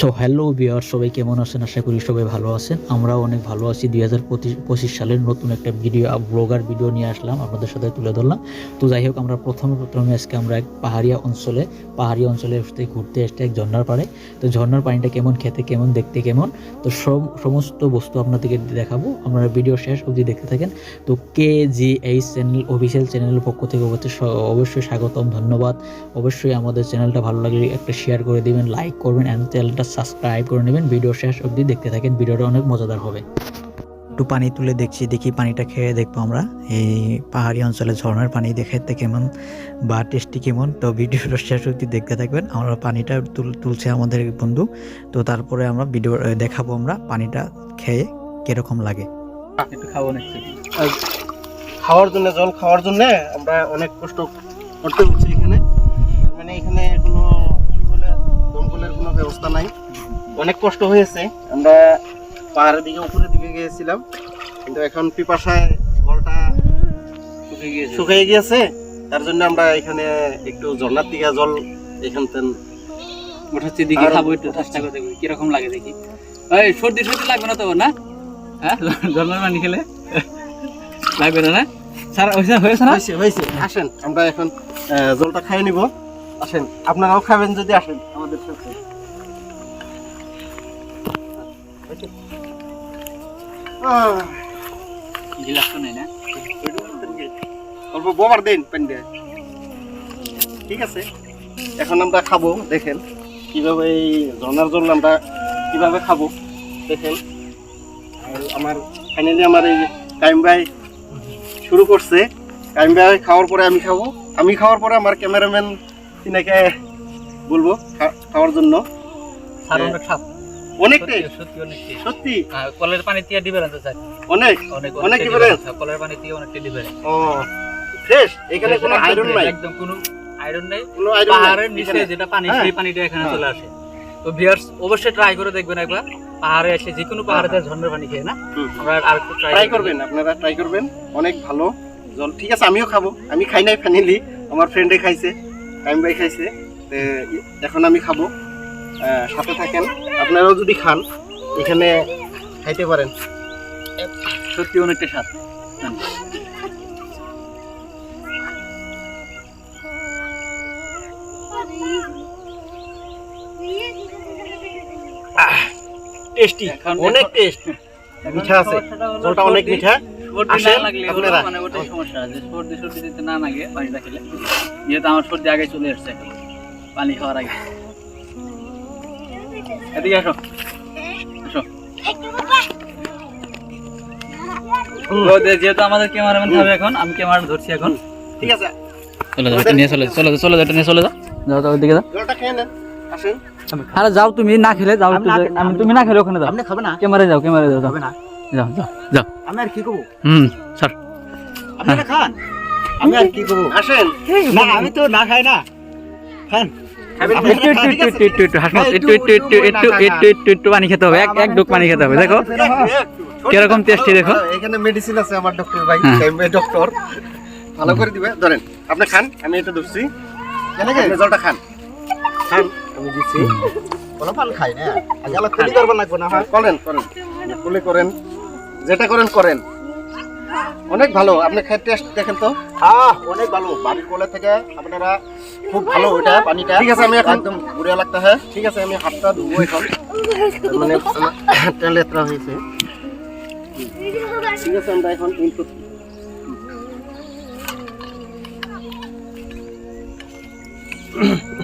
So hello viewer, সবাই কেমন আছেন? আশা করি সবাই ভালো আছেন। আমরাও অনেক ভালো আছি। 2025 সালের নতুন একটা ব্লগার ভিডিও নিয়ে আসলাম, আপনাদের সাথে তুলে ধরলাম। তো যাই হোক, আমরা প্রথমে আজকে আমরা এক পাহাড়ি অঞ্চলে ঘুরতে এসেছি, এক ঝর্ণার পাড়ে। তো ঝর্ণার পানিটা কেমন, খেতে কেমন, দেখতে কেমন, তো সমস্ত বস্তু আপনাদেরকে দেখাবো। আপনারা ভিডিও শেষ অবধি দেখতে থাকেন। তো KGH চ্যানেল, অফিসিয়াল চ্যানেলের পক্ষ থেকে অবশ্যই স্বাগতম, ধন্যবাদ। অবশ্যই আমাদের চ্যানেলটা ভালো লাগলে একটা শেয়ার করে দিবেন, লাইক করবেন, অ্যান্ড চ্যানেলটা সাবস্ক্রাইব করে নেবেন। ভিডিও শেষ অবধি দেখতে থাকেন, ভিডিওটা অনেক মজাদার হবে। একটু পানি তুলে দেখি পানিটা খেয়ে দেখবো আমরা এই পাহাড়ি অঞ্চলে ঝর্ণার পানি দেখতে কেমন বা টেস্টি কেমন। তো ভিডিওটা শেষ অবধি দেখতে থাকবেন। আমরা পানিটা তুলছে আমাদের বন্ধু। তো তারপরে আমরা ভিডিও দেখাবো আমরা পানিটা খেয়ে কিরকম লাগে। একটু খাবো নিচ্ছি। জল খাওয়ার জন্য আমরা অনেক কষ্ট করতে হচ্ছে এখানে। মানে এখানে কোনো দমকলের কোনো ব্যবস্থা নাই, অনেক কষ্ট হয়েছে। আমরা পাহাড়ের দিকে উপরের দিকে গিয়েছিলাম, কিন্তু এখন পিপাসায় জলটা শুকিয়ে গিয়েছে। তার জন্য আমরা এখানে একটু ঝর্ণার দিকে জল এখান থেকে মোটাচ্ছি দিকে খাবো, একটু চেষ্টা করে দেখি কিরকম লাগে দেখি। এই সর্দি লাগবে না তো না? হ্যাঁ, ঝর্ণার পানি খেলে লাগবে না? স্যার হয়েছে না? হয়েছে। আসেন আমরা এখন জলটা খাইয়ে নিব। আসেন, আপনারাও খাবেন যদি আসেন আমাদের সাথে। গিলাস তো নেই না? অল্প বোবার দেন পেন্ডে। ঠিক আছে, এখন আমরা খাবো। দেখেন কিভাবে এই ঝর্ণার জল আমরা কিভাবে খাবো দেখেন। আর ফাইনালি আমার এই কাইম ভাই শুরু করছে। কাইম ভাই খাওয়ার পরে আমি খাবো, আমি খাওয়ার পরে আমার ক্যামেরাম্যান তিনাকে বলবো খাওয়ার জন্য। অনেকটাই সত্যি কলের পানি দিয়ে ডিফারেন্স আছে অনেক ডিফারেন্স। কলের পানি দিয়ে অনেকটা ডিফারেন্স। ও ফ্রেশ, এখানে কোনো আয়রন নাই, একদম কোনো আয়রন নাই। কোনো আয়রন নাই। পাহাড়ের নিচে যেটা পানি, সেই পানিটা এখানে চলে আসে। তো ভিউয়ার্স অবশ্যই ট্রাই করে দেখবেন একবার। পাহাড়ে এসে যে কোনো পাহাড়ে ঝর্ণার পানি খেয়ে না, আমরা আর একটু ট্রাই করবেন, আপনারা ট্রাই করবেন। অনেক ভালো জল। ঠিক আছে, আমিও খাবো। আমি খাই নাই ফাইনালি, আমার ফ্রেন্ডে খাইছে, টাইম ভাই খাইছে। এখন আমি খাবো, সাথে থাকেন। আপনারাও যদি খান এখানে খাইতে পারেন, সত্যি অনেকটা স্বাদ। টেস্টি, অনেক টেস্ট, মিঠা আছে, জলটা অনেক মিঠা। আসেন আপনারা। মানে ওটাই সমস্যা, যে সর্দি দিতে না লাগে পানিটা খেলে। যেহেতু আমার সর্দি আগে চলে আসছে পানি খাওয়ার আগে। এদিকে আসো আসো। যেহেতু আমাদের ক্যামেরাম্যান খাবে এখন, আমি ক্যামেরা ধরছি এখন। ঠিক আছে, চলে যাও, এটা নিয়ে চলে যাও। যাও ওইদিকে যাও। জলটা খেয়ে নেন। আসেন। আরে যাও, তুমি না খেলে যাও, তুমি না খেলে ওখানে যাও। আপনি খাবে না? ক্যামেরায় যাও যাও না? যাও। আমি আর কি করবো? স্যার আপনারা খান, আমি আর কি করবো? আসেন। না, আমি তো না খাই না। খান। একটু পানি খেতে হবে, এক ডুক পানি খেতে হবে। দেখো কিরকম টেস্টি, দেখো। এখানে মেডিসিন আছে আমার ডক্টর ভাই, ডক্টর ভালো করে দিবে। ধরেন, আপনি খান, আমি এটা ধরছি। জলটা খান, আমি দিচ্ছি। কোনো পান খাই না, আগে খুলি করবেন লাগবে না। খুলে করেন, যেটা করেন। অনেক ভালো। আপনি খেয়ে টেস্ট দেখেন তো। অনেক ভালো। বাড়ির কোলে থেকে আপনারা খুব ভালো ওইটা পানিটা। ঠিক আছে, আমি এখন একদম বুড়ে লাগতে হয়। ঠিক আছে, আমি হাতটা ধুবো এখন, মানে তেল লেত্রা হয়েছে। ঠিক আছে, আমরা এখন